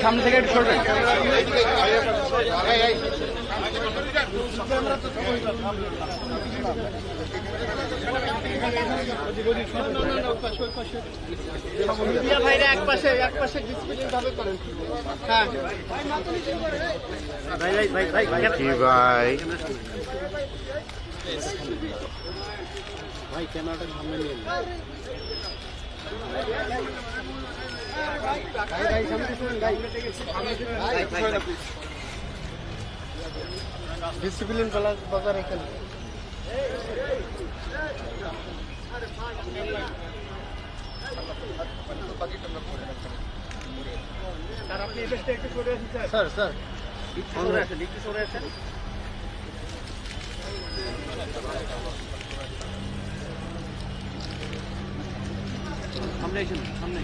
সামনে থেকে একটু সরবেন। ভাইরা এক পাশে ডিসপ্লিন ভাবে করেন। হ্যাঁ ভাই ভাই ভাই ভাই ভাই কি ভাই ভাই ক্যামেরাটা সামনে নিয়ে ডিসিপ্লিন বজায় রাখেন। স্যার আপনি এসে একটু সরে আসেন স্যার। স্যার সরে আসেন, একটু সরে আসেন। সামনে আসেন, সামনে।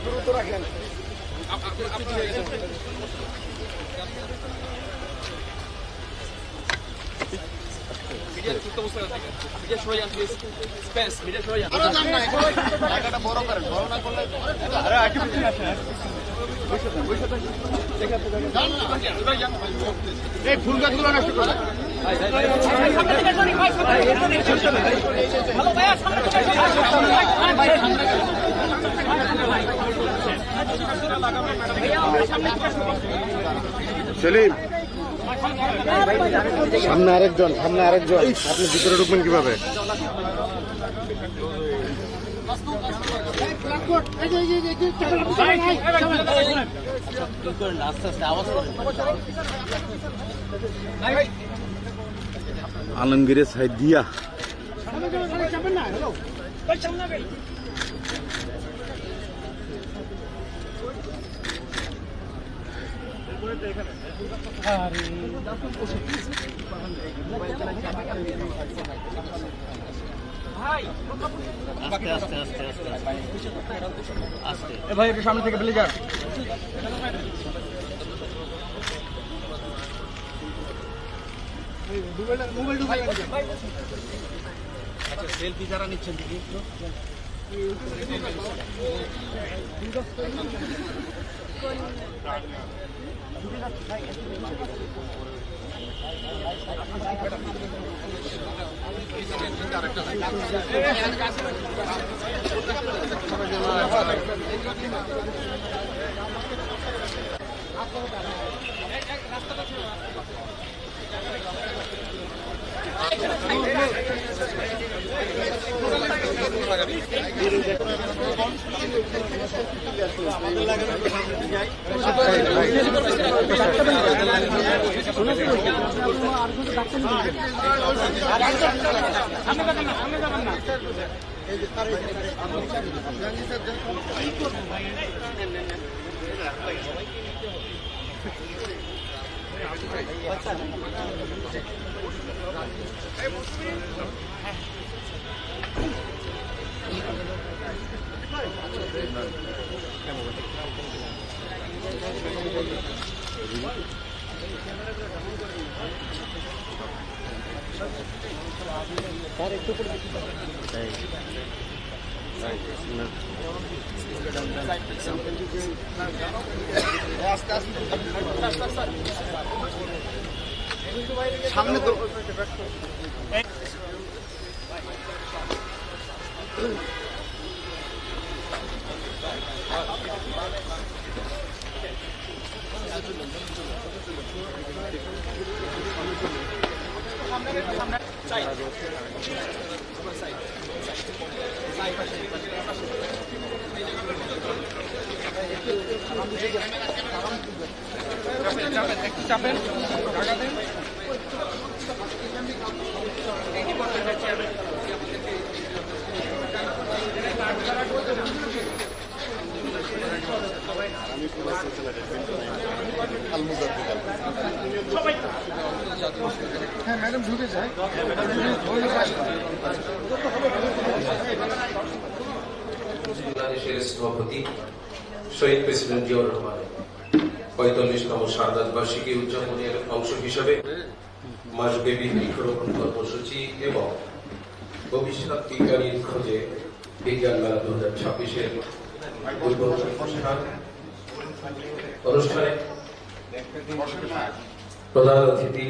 দূরত্ব রাখেন। ফুল গাছগুলো নষ্ট করে সেলিম, সামনে আরেকজন, আপনি ভিতরে ঢুকবেন কিভাবে? আলমগীরের সাইড দিয়া ভাই একটু সামনে থেকে পেলে যান। সেলফি যারা নিচ্ছেন দিদি সামনে তো চাপেন টাকা দেন। হ্যাঁ ম্যাডাম ঢুকে যায়। বাংলাদেশের সভাপতি শহীদ প্রেসিডেন্ট জিয়াউর রহমানের 45তম শাহাদাত বার্ষিকী উদযাপনের অংশ হিসাবে মাসব্যাপী বৃক্ষরোপণ কর্মসূচি এবং ভবিষ্যৎ বিজ্ঞানীর খোঁজে বিজ্ঞান মেলা 2026-এর উদ্বোধন অনুষ্ঠানে প্রধান অতিথি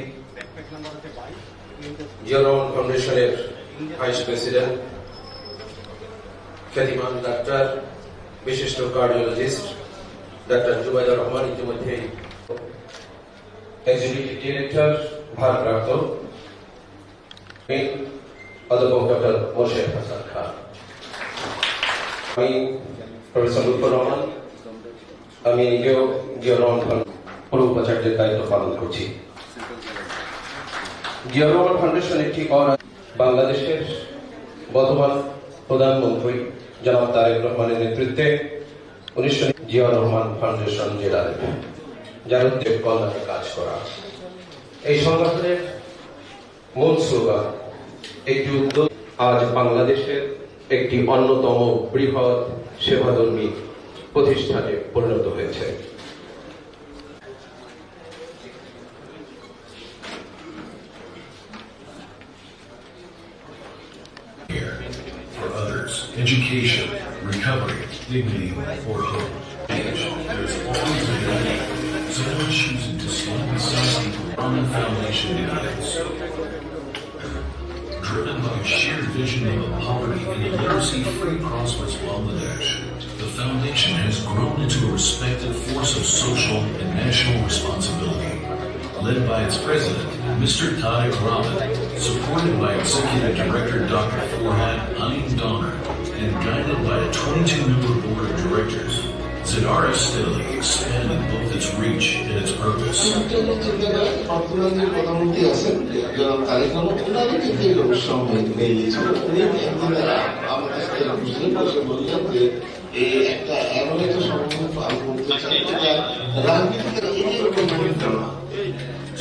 জিয়াউর রহমান ফাউন্ডেশনের ভাইস প্রেসিডেন্ট খ্যাতিমান ডাক্তার বিশিষ্ট কার্ডিওলজিস্ট ডাক্তার জুবাইদা রহমান, ইতিমধ্যে এক্সিকিউটিভ ডিরেক্টর ভারপ্রাপ্ত অধ্যাপক ডক্টর মোর্শেদ হাসান খান, আমি প্রফেসর লুৎফর রহমান, আমি নিজেও জিয়াউর রহমান পুরো উপাচার্যের দায়িত্ব পালন করছি। জিয়াউর রহমান ফাউন্ডেশন একটি বাংলাদেশের বর্তমান প্রধানমন্ত্রী জনাব তারেক রহমানের নেতৃত্বে 19 জিয়াউর রহমান ফাউন্ডেশন জেলার যার উদ্যোগ কল্যাণে কাজ করা। এই সংগঠনের মূল স্লোগান একটি উদ্যোগ আজ বাংলাদেশের একটি অন্যতম বৃহৎ সেবাধর্মী প্রতিষ্ঠানে পরিণত হয়েছে। For others, education, recovery, dignity, or hope. There's always a way. Someone choosing to stand beside people on the foundation guidance. Driven by a shared vision of a poverty and a literacy-free prosperous Bangladesh, the foundation has grown into a respected force of social and national responsibility. Led by its president, Mr. Tariq Rahman, supported by Executive Director Dr. Farhad Amin Donner, and guided by a 22-member board of directors, ZRF steadily expanded both its reach and its purpose.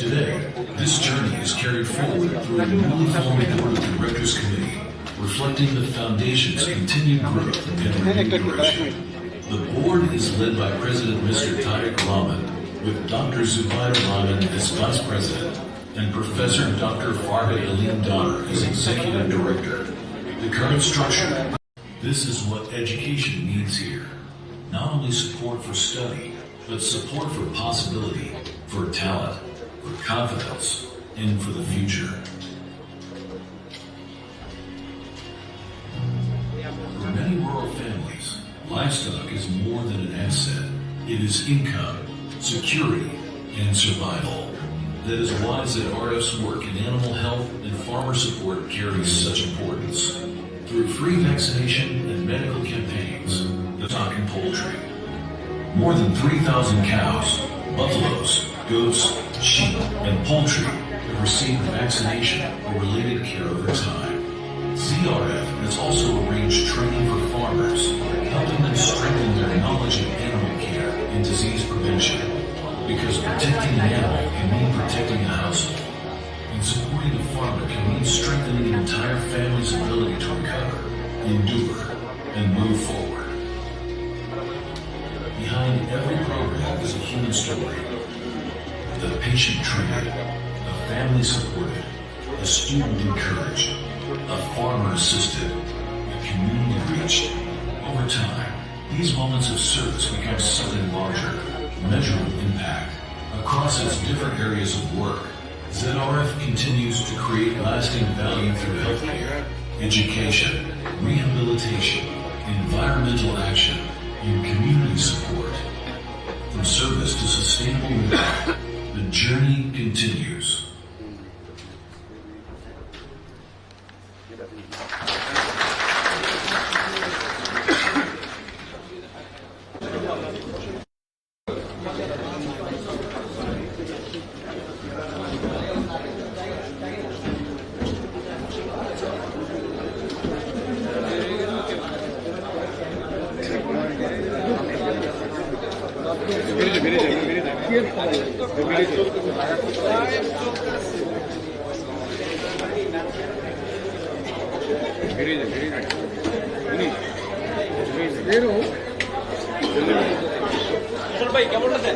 Today, this journey is carried forward through a newly formed Board of Directors Committee, reflecting the Foundation's continued growth and renewed direction. The board is led by President Mr. Tariq Rahman, with Dr. Zubair Rahman as Vice President, and Professor Dr. Farhad Alim Donner as Executive Director. The current structure. This is what education means here. Not only support for study, but support for possibility, for talent, for confidence, and for the future. For many rural families, livestock is more than an asset. It is income, security, and survival. That is why ZRF's work in animal health and farmer support carries such importance. Through free vaccination and medical campaigns, livestock and poultry. More than 3,000 cows, buffaloes, goats, sheep, and poultry have received vaccination or related care over time. ZRF has also arranged training for farmers, helping them strengthen their knowledge of animal care and disease prevention. Because protecting an animal can mean protecting a household, and supporting a farmer can mean strengthening an entire family's ability to recover, endure, and move forward. Behind every program is a human story. The patient treated, a family supported, a student encouraged, a farmer assisted, a community reached. Over time, these moments of service become something larger, measurable impact. Across its different areas of work, ZRF continues to create lasting value through healthcare, education, rehabilitation, environmental action, and community support. From service to sustainable living, the journey continues. Very nice. ভাই কেমন আছেন?